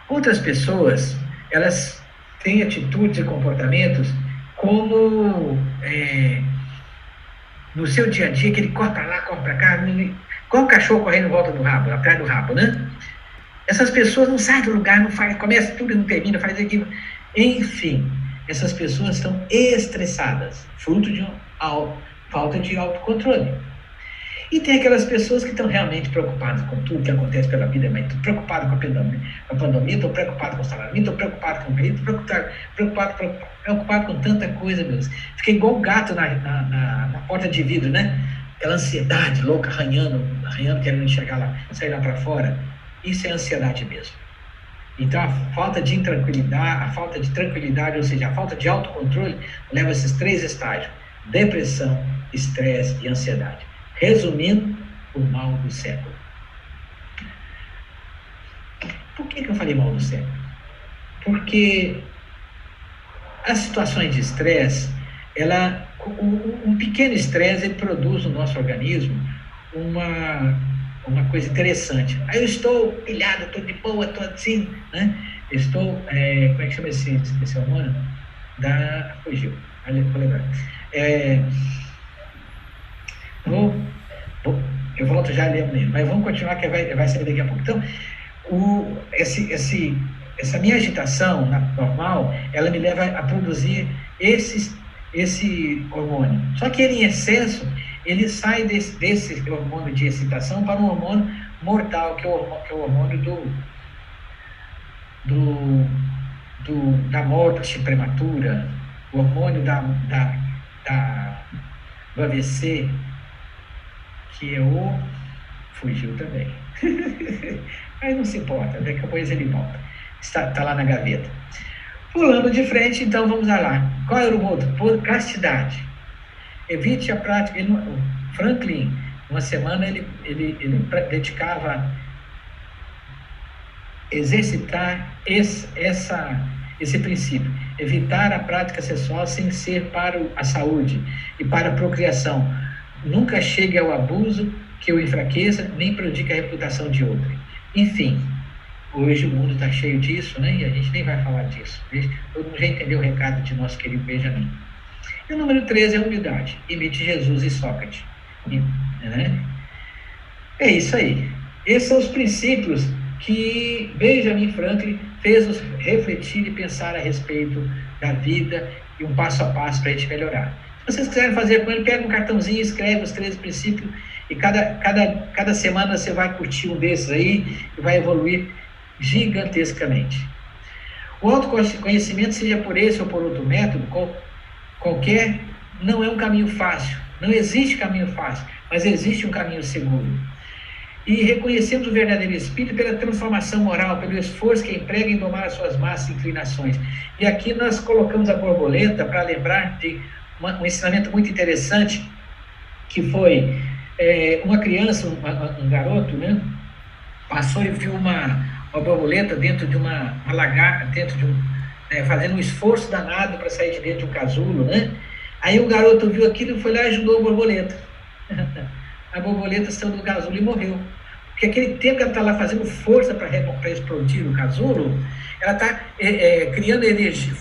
Outras pessoas, elas têm atitudes e comportamentos como no seu dia a dia, que ele corre para lá, corre para cá, igual o cachorro correndo em volta do rabo, atrás do rabo, né? Essas pessoas não saem do lugar, não faz, começa tudo e não termina, faz aquilo. Enfim, essas pessoas estão estressadas, fruto de uma falta de autocontrole. E tem aquelas pessoas que estão realmente preocupadas com tudo que acontece pela vida, mas estão preocupadas com a pandemia, estão preocupadas com o salário, estão preocupadas com o período, estão preocupadas com tanta coisa, meu Deus. Fica igual o gato na porta de vidro, né? Aquela ansiedade louca, arranhando, querendo enxergar lá, sair lá para fora. Isso é ansiedade mesmo. Então, a falta de tranquilidade, ou seja, a falta de autocontrole, leva a esses 3 estágios: depressão, estresse e ansiedade. Resumindo, o mal do século. Por que eu falei mal do século? Porque as situações de estresse, um pequeno estresse, ele produz no nosso organismo uma coisa interessante. Aí eu estou pilhado, estou de boa, estou assim, né? Estou, como é que chama esse hormônio? Fugiu, vou lembrar. Eu volto já a ler mesmo, mas vamos continuar que vai sair daqui a pouco. Então, essa minha agitação normal, ela me leva a produzir esse hormônio. Só que ele, em excesso, ele sai desse hormônio de excitação para um hormônio mortal, que é o hormônio da morte prematura, o hormônio do AVC, que é fugiu também. Mas não se importa, depois ele volta. Está lá na gaveta. Pulando de frente, então vamos lá. Qual era o outro? Castidade. Evite a prática. Franklin, uma semana, ele dedicava a exercitar esse princípio. Evitar a prática sexual sem ser para a saúde e para a procriação. Nunca chegue ao abuso que o enfraqueça, nem prejudique a reputação de outrem. Enfim, hoje o mundo está cheio disso, né? E a gente nem vai falar disso. Todo mundo já entendeu o recado de nosso querido Benjamin. E o número 13 é a humildade. Imite Jesus e Sócrates. Né? É isso aí. Esses são os princípios que Benjamin Franklin fez nos refletir e pensar a respeito da vida e um passo a passo para a gente melhorar. Se vocês quiserem fazer com ele, pega um cartãozinho, escreve os 13 princípios e cada semana você vai curtir um desses aí e vai evoluir gigantescamente. O autoconhecimento, seja por esse ou por outro método, qualquer, não é um caminho fácil. Não existe caminho fácil, mas existe um caminho seguro. E reconhecemos o verdadeiro espírito pela transformação moral, pelo esforço que emprega em domar as suas más inclinações. E aqui nós colocamos a borboleta para lembrar de um ensinamento muito interessante, que foi uma criança, um garoto, né, passou e viu uma borboleta dentro de uma lagarta, fazendo um esforço danado para sair de dentro de um casulo, né? Aí o garoto viu aquilo e foi lá e ajudou a borboleta. A borboleta saiu do casulo e morreu. Porque aquele tempo que ela está lá fazendo força para explodir o casulo, ela está criando energia,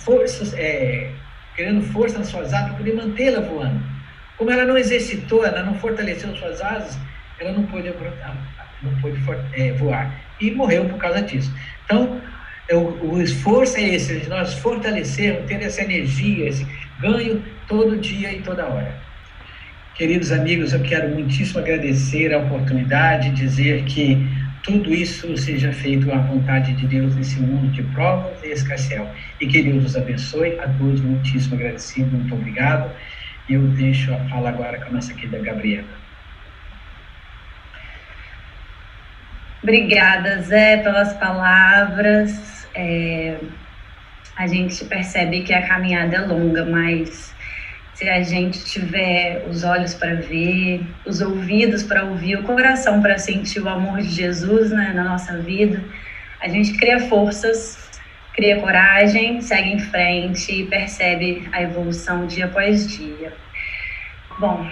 criando força nas suas asas para poder mantê-la voando. Como ela não exercitou, ela não fortaleceu suas asas, ela não pôde voar. E morreu por causa disso. Então, o esforço é esse, de nós fortalecermos, ter essa energia, esse ganho todo dia e toda hora. Queridos amigos, eu quero muitíssimo agradecer a oportunidade de dizer que tudo isso seja feito à vontade de Deus nesse mundo de provas e escarcéu. E que Deus nos abençoe. A todos, muitíssimo agradecido, muito obrigado. E eu deixo a fala agora com a nossa querida Gabriela. Obrigada, Zé, pelas palavras. A gente percebe que a caminhada é longa, mas Se a gente tiver os olhos para ver, os ouvidos para ouvir, o coração para sentir o amor de Jesus, né, na nossa vida, a gente cria forças, cria coragem, segue em frente e percebe a evolução dia após dia. Bom,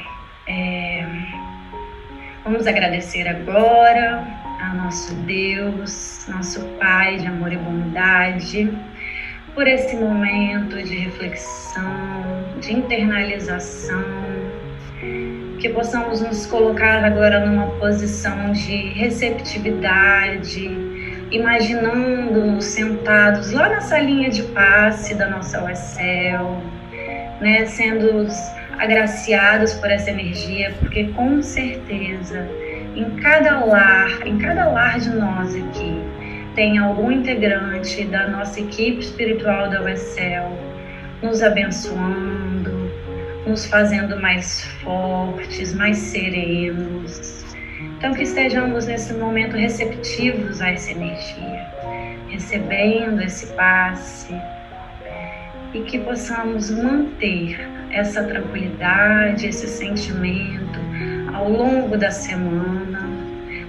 vamos agradecer agora a nosso Deus, nosso Pai de amor e bondade, por esse momento de reflexão, de internalização, que possamos nos colocar agora numa posição de receptividade, imaginando-nos sentados lá na salinha de passe da nossa UESCEL, né, sendo agraciados por essa energia, porque com certeza em cada lar de nós aqui, tem algum integrante da nossa equipe espiritual da UESCEL nos abençoando, nos fazendo mais fortes, mais serenos. Então, que estejamos nesse momento receptivos a essa energia, recebendo esse passe, e que possamos manter essa tranquilidade, esse sentimento ao longo da semana,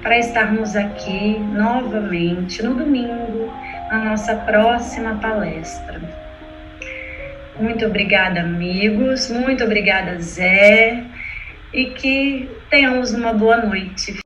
para estarmos aqui novamente no domingo, na nossa próxima palestra. Muito obrigada, amigos, muito obrigada, Zé, e que tenhamos uma boa noite.